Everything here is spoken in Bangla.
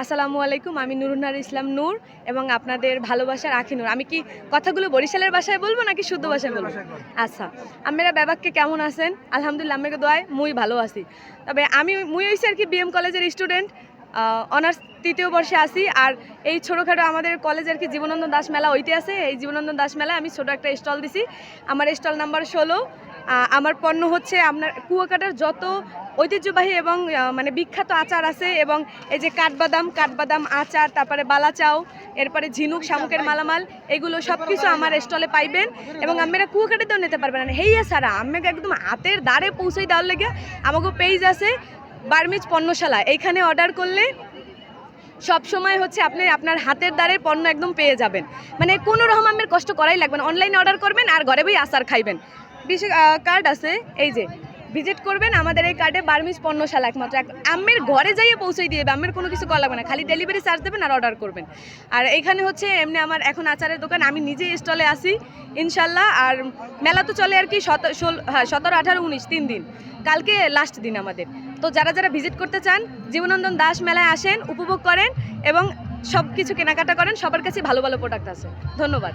আসসালামু আলাইকুম, আমি নুরুন্নাহার ইসলাম নূর এবং আপনাদের ভালোবাসার আখি নূর। আমি কি কথাগুলো বরিশালের ভাষায় বলবো নাকি শুদ্ধ ভাষায় বলবো? আচ্ছা, আপনারা ব্যাপাককে কেমন আছেন? আলহামদুলিল্লাহ, আমাকে দোয়ায় মুই ভালো আছি। তবে মুই হইছি আর কি বিএম কলেজের স্টুডেন্ট, অনার্স ৩য় বর্ষে আছি। আর এই ছোটোখাটো আমাদের কলেজে আর কি জীবনানন্দ দাস মেলা হইতে আছে। এই জীবনানন্দ দাস মেলায় আমি ছোটো একটা স্টল দিছি। আমার স্টল নাম্বার 16। আমার পণ্য হচ্ছে আপনার কুয়াকাটার যত ঐতিহ্যবাহী এবং মানে বিখ্যাত আচার আছে, এবং এই যে কাঠবাদাম আচার, তারপরে বালাচাও, এরপরে ঝিনুক শামুকের মালামাল, এগুলো সব কিছু আমার স্টলে পাইবেন। এবং আপনারা কুয়াকাটাতেও নিতে পারবেন। হেইয়া ছাড়া আমাকে একদম হাতের দ্বারে পৌঁছে দেওয়ার লেগে আমাকে পেজ আছে বার্মিজ পণ্যশালা। এইখানে অর্ডার করলে সব সময় হচ্ছে আপনি আপনার হাতের দ্বারে পণ্য একদম পেয়ে যাবেন। মানে কোনো রকম আমের কষ্ট করাই লাগবে না। অনলাইনে অর্ডার করবেন আর ঘরে বই আচার খাইবেন। বিশেষ কার্ড আছে, এই যে ভিজিট করবেন আমাদের এই কার্ডে বার্মিজ পণ্যশালা একমাত্র আমের ঘরে যাইয়ে পৌঁছে দিয়ে দেবে। আমের কোনো কিছু করা লাগবে না, খালি ডেলিভারি চার্জ দেবেন আর অর্ডার করবেন। আর এইখানে হচ্ছে এমনি আমার এখন আচারের দোকান, আমি নিজেই স্টলে আসি ইনশাল্লাহ। আর মেলা তো চলে আর কি 17, 18, 19 3 দিন। কালকে লাস্ট দিন আমাদের। তো যারা যারা ভিজিট করতে চান জীবনানন্দ দাস মেলায় আসেন, উপভোগ করেন এবং সব কিছু কেনাকাটা করেন। সবার কাছে ভালো ভালো প্রোডাক্ট আছে। ধন্যবাদ।